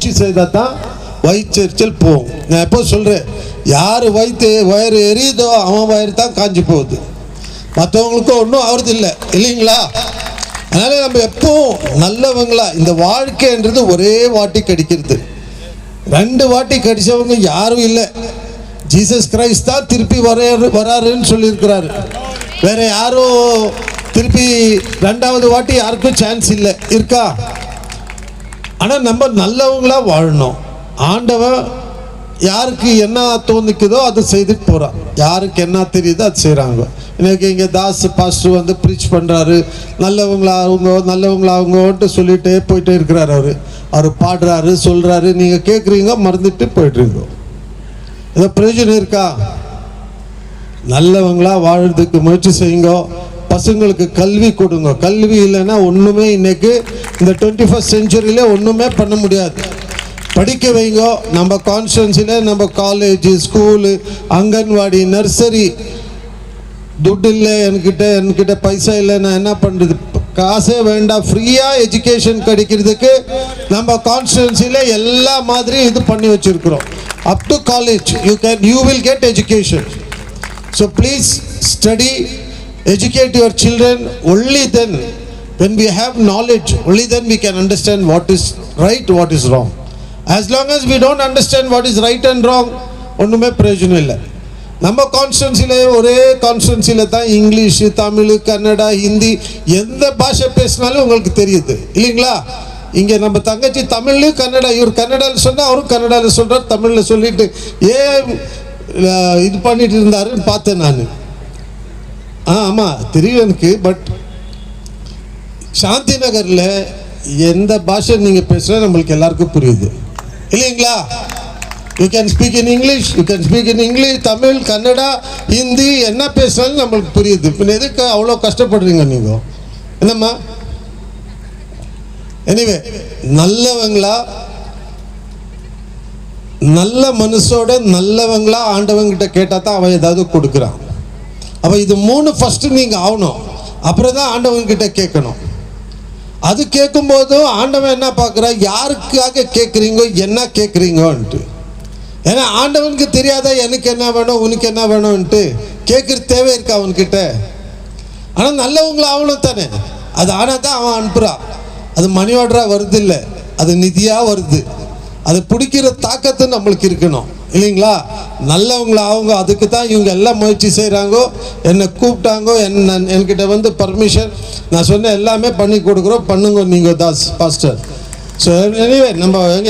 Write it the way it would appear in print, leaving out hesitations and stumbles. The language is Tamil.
முயற்சி செய்தால் தான் வயிற்றெரிச்சல் போகும். நான் எப்போ சொல்கிறேன், யார் வயிறு எரியுதோ அவன் வயிறு தான் காஞ்சி போகுது, மற்றவங்களுக்கும் ஒன்றும் ஆகுறது இல்லை, இல்லைங்களா? அதனால் நம்ம எப்பவும் நல்லவங்களா, இந்த வாழ்க்கைன்றது ஒரே வாட்டி கிடைக்கிறது, 2 வாட்டி கடிச்சவங்க யாரும் இல்லை. ஜீசஸ் கிரைஸ்ட் தான் திருப்பி வராருன்னு சொல்லியிருக்கிறாரு. வேற யாரும் திருப்பி 2வது வாட்டி யாருக்கும் சான்ஸ் இல்லை, இருக்கா? ஆனால் நம்ம நல்லவங்களா வாழணும். ஆண்டவன் யாருக்கு என்ன தோணிக்குதோ அதை செய்துட்டு போகிறான், யாருக்கு என்ன தெரியுதோ அது செய்கிறாங்க. எனக்கு இங்கே தாஸ் பாஸ்டர் வந்து ப்ரீச் பண்ணுறாரு, நல்லவங்களாகுங்கன்ட்டு சொல்லிகிட்டே போயிட்டே இருக்கிறார். அவர் பாடுறாரு, சொல்கிறாரு, நீங்கள் கேட்குறீங்க, மறந்துட்டு போய்ட்டுருங்க. ஏதோ பிரயோஜனம் இருக்கா? நல்லவங்களா வாழறதுக்கு முயற்சி செய்யுங்க. பசங்களுக்கு கல்வி கொடுங்க. கல்வி இல்லைன்னா ஒன்றுமே இன்னைக்கு இந்த 21st செஞ்சுரியில் ஒன்றுமே பண்ண முடியாது. படிக்க வைங்க. நம்ம கான்ஸ்டிட்யூன்சியில் நம்ம காலேஜ், ஸ்கூலு, அங்கன்வாடி, நர்சரி. துட்டு இல்லை என்கிட்ட பைசா இல்லை, நான் என்ன பண்ணுறது? காசே வேண்டாம், ஃப்ரீயாக எஜுகேஷன் கிடைக்கிறதுக்கு நம்ம கான்ஸ்டிட்யூன்சியில் எல்லா மாதிரியும் இது பண்ணி வச்சுருக்கிறோம். Up to college you will get education. So please study, educate your children. Only then, when we have knowledge, only then we can understand what is right, what is wrong. As long as we don't understand what is right and wrong, ஒன்றுமே பிரயோஜனம் இல்லை. நம்ம கான்ஸ்டிட்யூன்சியில் ஒரே கான்ஸ்டிட்யூன்சியில் தான் இங்கிலீஷு, தமிழ், கன்னடா, ஹிந்தி, எந்த பாஷை பேசினாலும் உங்களுக்கு தெரியுது, இல்லைங்களா? இங்கே நம்ம தங்கச்சி தமிழ்லையும் கன்னடா, இவர் கன்னடாவில் சொன்னால் அவரும் கன்னடாவில் சொல்கிறார், தமிழில் சொல்லிட்டு இது பண்ணிட்டு இருந்தாருன்னு பார்த்தேன் நான். ஆமாம் தெரியும் எனக்கு. பட் சாந்தி நகரில் எந்த பாஷை நீங்கள் பேசுனா நம்மளுக்கு எல்லாருக்கும் புரியுது, இல்லைங்களா? You can speak in English, Tamil, Kannada, Hindi, என்ன பேசுனாலும் நம்மளுக்கு புரியுது. பின்ன எதுக்கு அவ்வளோ கஷ்டப்படுறீங்க நீங்கள்? என்னம்மா? எனிவே, நல்லவங்களா, நல்ல மனசோட நல்லவங்களா ஆண்டவங்கிட்ட கேட்டால் தான் அவன் ஏதாவது கொடுக்குறான். அப்போ இது 3 ஃபஸ்ட்டு நீங்கள் ஆகணும், அப்புறம் தான் ஆண்டவன்கிட்ட கேட்கணும். அது கேட்கும்போதும் ஆண்டவன் என்ன பார்க்குறா, யாருக்காக கேட்குறீங்க, என்ன கேட்குறீங்கன்ட்டு. ஏன்னா ஆண்டவனுக்கு தெரியாதா எனக்கு என்ன வேணும், உனக்கு என்ன வேணும்ன்ட்டு? கேட்குற தேவை இருக்கா அவன்கிட்ட? ஆனால் நல்லவங்களா ஆகணும் தானே. அது ஆனால் தான் அவன் அனுப்புகிறான். அது மணி ஆர்டராக வருது இல்லை, அது நிதியாக வருது. அது பிடிக்கிற தாக்கத்தை நம்மளுக்கு இருக்கணும், இல்லைங்களா? நல்லவங்களா அவங்க, அதுக்கு தான் இவங்க எல்லாம் முயற்சி செய்கிறாங்க. என்னை கூப்பிட்டாங்க, என்கிட்ட வந்து பர்மிஷன், நான் சொன்ன எல்லாமே பண்ணி கொடுக்குறோம், பண்ணுங்க நீங்கள் தாஸ் பாஸ்டர். ஸோ எனிவே நம்ம எங்கே